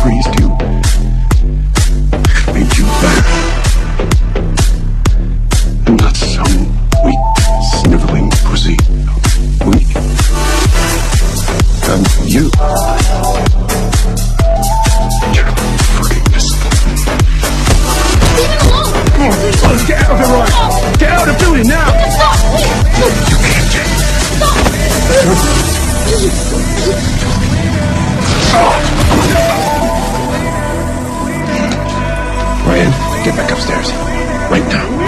raised you, made you better. I'm not some weak, sniveling pussy. Weak? I'm you. You're fucking missile. Leave him alone! Let's get out of here, right? Get out of the building now! Stop! You can't get. Stop! Ryan, get back upstairs. Right now.